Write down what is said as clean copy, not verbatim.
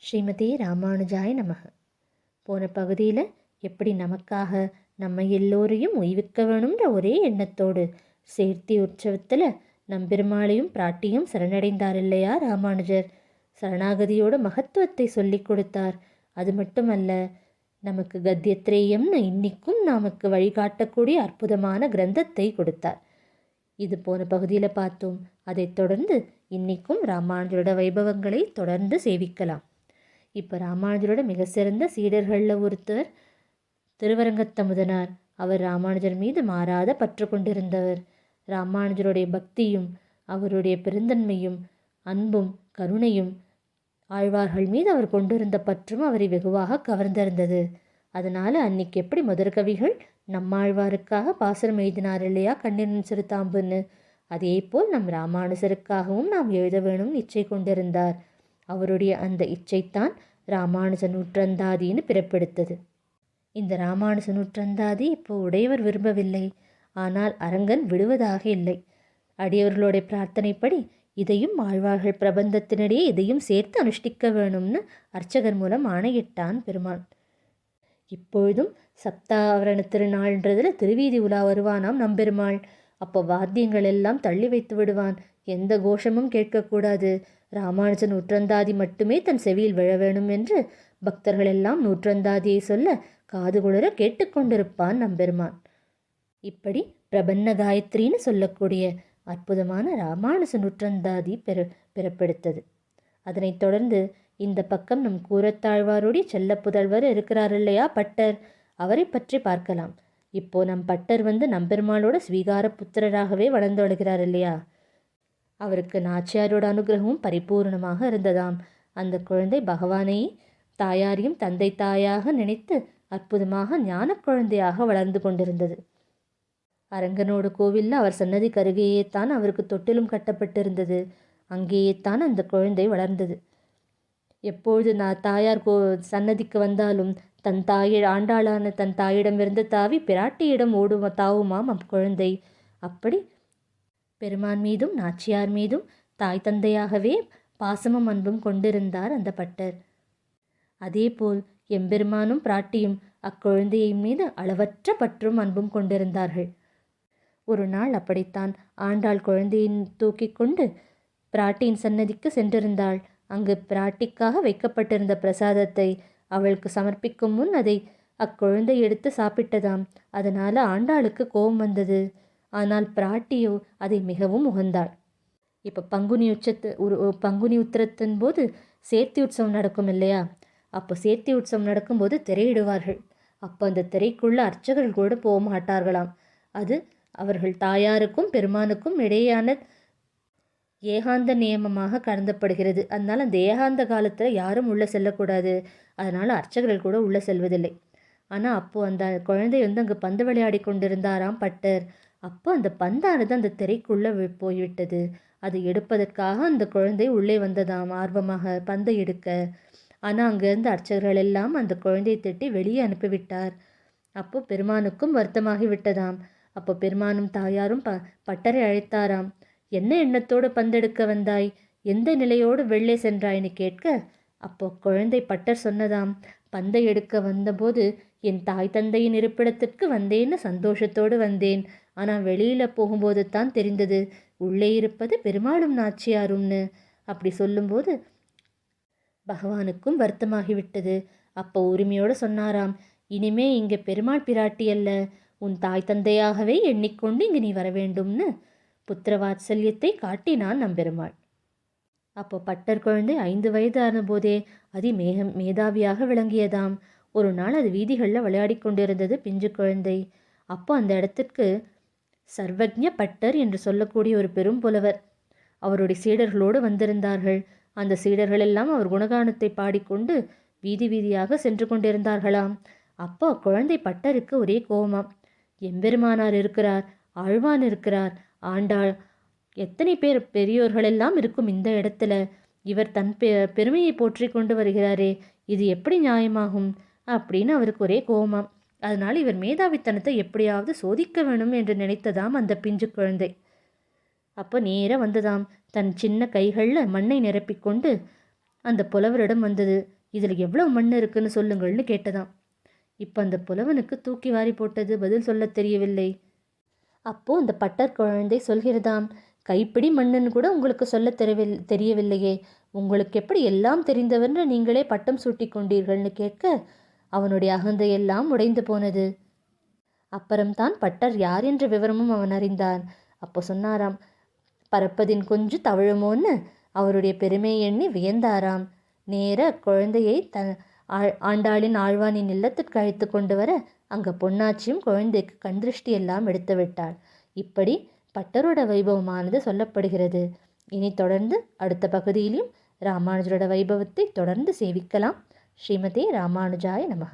ஸ்ரீமதே ராமானுஜாய நமக. போன பகுதியில் எப்படி நமக்காக நம்ம எல்லோரையும் உய்விக்க வேணுன்ற ஒரே எண்ணத்தோடு சேர்த்தி உற்சவத்தில் நம்பெருமாளையும் பிராட்டியும் சரணடைந்தார் இல்லையா ராமானுஜர். சரணாகதியோட மகத்துவத்தை சொல்லி கொடுத்தார். அது மட்டுமல்ல, நமக்கு கத்தியத்ரேயம்னு இன்னிக்கும் நமக்கு வழிகாட்டக்கூடிய அற்புதமான கிரந்தத்தை கொடுத்தார். இது போன பகுதியில் பார்த்தோம். அதைத் தொடர்ந்து இன்னிக்கும் ராமானுஜரோட வைபவங்களை தொடர்ந்து சேவிக்கலாம். இப்போ ராமானுஜரோட மிக சிறந்த சீடர்களில் ஒருத்தர் திருவரங்கத்தமுதனார். அவர் ராமானுஜர் மீது மாறாத பற்று கொண்டிருந்தவர். ராமானுஜருடைய பக்தியும் அவருடைய பெருந்தன்மையும் அன்பும் கருணையும் ஆழ்வார்கள் மீது அவர் கொண்டிருந்த பற்றும் அவரை வெகுவாக கவர்ந்திருந்தது. அதனால் அன்னைக்கு எப்படி முதற்கவிகள் நம்மாழ்வாருக்காக பாசுரம் எழுதினார் இல்லையா, கண்ணின் சிறுதாம்புன்னு, அதே போல் நம் ராமானுஜருக்காகவும் நாம் எழுத வேணும் இச்சை கொண்டிருந்தார். அவருடைய அந்த இச்சைத்தான் ராமானுஜ நூற்றந்தாதின்னு பிறப்பெடுத்தது. இந்த ராமானுஜ நூற்றந்தாதி இப்போ உடையவர் விரும்பவில்லை. ஆனால் அரங்கன் விடுவதாக இல்லை. அடியவர்களுடைய பிரார்த்தனைப்படி இதையும் ஆழ்வார்கள் பிரபந்தத்தினிடையே இதையும் சேர்த்து அனுஷ்டிக்க வேணும்னு அர்ச்சகர் மூலம் ஆணையிட்டான் பெருமான். இப்பொழுதும் சப்தாவரண திருநாள்ன்றதில் திருவீதி உலா வருவானாம் நம்பெருமாள். அப்போ வாத்தியங்கள் எல்லாம் தள்ளி வைத்து விடுவான். எந்த கோஷமும் கேட்கக்கூடாது. ராமானுஜ நூற்றந்தாதி மட்டுமே தன் செவியில் விழ வேணும் என்று பக்தர்கள் எல்லாம் நூற்றந்தாதியை சொல்ல காது குளிர கேட்டுக்கொண்டிருப்பான் நம்பெருமான். இப்படி பிரபன்ன காயத்ரின்னு சொல்லக்கூடிய அற்புதமான ராமானுஜ நூற்றந்தாதி பிறப்பெடுத்தது. அதனைத் தொடர்ந்து இந்த பக்கம் நம் கூரத்தாழ்வாருடைய செல்ல புதல்வர் இருக்கிறார் இல்லையா, பட்டர். அவரை பற்றி பார்க்கலாம். இப்போ நம் பட்டர் நம்பெருமாளோட ஸ்வீகார புத்திரராகவே வளர்ந்து வருகிறார் இல்லையா. அவருக்கு நாச்சியாரோட அனுகிரகமும் பரிபூர்ணமாக இருந்ததாம். அந்த குழந்தை பகவானை தாயாரையும் தந்தை தாயாக நினைத்து அற்புதமாக ஞான குழந்தையாக வளர்ந்து கொண்டிருந்தது. அரங்கனோடு கோவிலில் அவர் சன்னதி கருகேயே தான் அவருக்கு தொட்டிலும் கட்டப்பட்டிருந்தது. அங்கேயே தான் அந்த குழந்தை வளர்ந்தது. எப்பொழுது தாயார் சன்னதிக்கு வந்தாலும் தன் ஆண்டாளான தன் தாயிடமிருந்து தாவி பிராட்டியிடம் தாவுமாம் அக்குழந்தை. அப்படி பெருமான் மீதும் நாச்சியார் மீதும் தாய் தந்தையாகவே பாசமும் அன்பும் கொண்டிருந்தார் அந்த பட்டர். அதேபோல் எம்பெருமானும் பிராட்டியும் அக்குழந்தையின் மீது அளவற்ற பற்றும் அன்பும் கொண்டிருந்தார்கள். ஒரு நாள் அப்படித்தான் ஆண்டாள் குழந்தையை தூக்கி கொண்டு பிராட்டியின் சன்னதிக்கு சென்றிருந்தாள். அங்கு பிராட்டிக்காக வைக்கப்பட்டிருந்த பிரசாதத்தை அவளுக்கு சமர்ப்பிக்கும் முன் அதை அக்குழந்தை எடுத்து சாப்பிட்டதாம். அதனால் ஆண்டாளுக்கு கோபம் வந்தது. ஆனால் பிராட்டியோ அதை மிகவும் உகந்தாள். இப்போ பங்குனி உத்திரத்தின் போது சேர்த்தி உற்சவம் நடக்கும் இல்லையா. அப்போ சேர்த்தி உற்சவம் நடக்கும்போது திரையிடுவார்கள். அப்போ அந்த திரைக்குள்ள அர்ச்சகர்கள் கூட போக மாட்டார்களாம். அது அவர்கள் தாயாருக்கும் பெருமானுக்கும் இடையான ஏகாந்த நியமமாக கருதப்படுகிறது. அதனால் அந்த ஏகாந்த காலத்தில் யாரும் உள்ளே செல்லக்கூடாது. அதனால் அர்ச்சகர்கள் கூட உள்ளே செல்வதில்லை. ஆனால் அப்போது அந்த குழந்தை அங்கே பந்து விளையாடி கொண்டிருந்தாராம் பட்டர். அப்போ அந்த பந்தானது அந்த திரைக்குள்ளே போய்விட்டது. அதை எடுப்பதற்காக அந்த குழந்தை உள்ளே வந்ததாம் ஆர்வமாக பந்தை எடுக்க. ஆனால் அங்கேருந்து அர்ச்சகர்கள் எல்லாம் அந்த குழந்தையை திட்டி வெளியே அனுப்பிவிட்டார். அப்போ பெருமானுக்கும் வருத்தமாகி விட்டதாம். அப்போ பெருமானும் தாயாரும் பட்டரை அழைத்தாராம். என்ன எண்ணத்தோடு பந்தெடுக்க வந்தாய், எந்த நிலையோடு வெளியே சென்றாய்னு கேட்க, அப்போ குழந்தை பட்டர் சொன்னதாம், பந்தை எடுக்க வந்தபோது என் தாய் தந்தையின் இருப்பிடத்திற்கு வந்தேன்னு சந்தோஷத்தோடு வந்தேன். ஆனால் வெளியில் போகும்போது தான் தெரிந்தது உள்ளே இருப்பது பெருமாளும் நாச்சியாரும்னு. அப்படி சொல்லும்போது பகவானுக்கும் வருத்தமாகிவிட்டது. அப்போ உரிமையோடு சொன்னாராம், இனிமே இங்கே பெருமாள் பிராட்டி அல்ல, உன் தாய் தந்தையாகவே எண்ணிக்கொண்டு இங்கே நீ வர வேண்டும்னு புத்திர வாத்சல்யத்தை காட்டினான் நம்பெருமாள். அப்போ பட்டர் குழந்தை 5 வயது ஆன போதே மேதாவியாக விளங்கியதாம். ஒரு நாள் அது வீதிகளில் விளையாடி கொண்டிருந்தது பிஞ்சு குழந்தை. அப்போ அந்த இடத்திற்கு சர்வஜ்ஞ பட்டர் என்று சொல்லக்கூடிய ஒரு பெரும் புலவர் அவருடைய சீடர்களோடு வந்திருந்தார்கள். அந்த சீடர்கள் எல்லாம் அவர் குணகானத்தை பாடிக்கொண்டு வீதி வீதியாக சென்று கொண்டிருந்தார்களாம். அப்போ குழந்தை பட்டருக்கு ஒரே கோபமாம். எம்பெருமானார் இருக்கிறார், ஆழ்வான் இருக்கிறார், ஆண்டாள், எத்தனை பேர் பெரியோர்களெல்லாம் இருக்கும் இந்த இடத்துல. இவர் தன் பெருமையை போற்றி கொண்டு வருகிறாரே, இது எப்படி நியாயமாகும் அப்படின்னு அவருக்கு ஒரே கோபமாம். அதனால் இவர் மேதாவித்தனத்தை எப்படியாவது சோதிக்க வேணும் என்று நினைத்ததாம் அந்த பிஞ்சு குழந்தை. அப்போ நேராக வந்ததாம். தன் சின்ன கைகளில் மண்ணை நிரப்பிக்கொண்டு அந்த புலவரிடம் வந்தது. இதில் எவ்வளோ மண் இருக்குன்னு சொல்லுங்கள்னு கேட்டதாம். இப்போ அந்த புலவனுக்கு தூக்கி வாரி போட்டது, பதில் சொல்ல தெரியவில்லை. அப்போ அந்த பட்டர் குழந்தை சொல்கிறதாம், கைப்பிடி மண்ணுன்னு கூட உங்களுக்கு சொல்ல தெரியவில்லையே, உங்களுக்கு எப்படி எல்லாம் தெரிந்தவென்று நீங்களே பட்டம் சூட்டி கொண்டீர்கள்னு கேட்க அவனுடைய அகந்தையெல்லாம் உடைந்து போனது. அப்புறம்தான் பட்டர் யார் என்ற விவரமும் அவன் அறிந்தான். அப்போ சொன்னாராம், பறப்பதின் கொஞ்சு தவழுமோன்னு அவருடைய பெருமை எண்ணி வியந்தாராம். நேர குழந்தையை ஆண்டாளின் ஆழ்வானின் இல்லத்திற்கு அழைத்து கொண்டு வர அங்கே பொன்னாச்சியும் குழந்தைக்கு கண்திருஷ்டி எல்லாம் எடுத்து விட்டாள். இப்படி பட்டரோட வைபவமானது சொல்லப்படுகிறது. இனி தொடர்ந்து அடுத்த பகுதியிலும் ராமானுஜரோட வைபவத்தை தொடர்ந்து சேவிக்கலாம். ஸ்ரீமதே ராமானுஜாய நமக.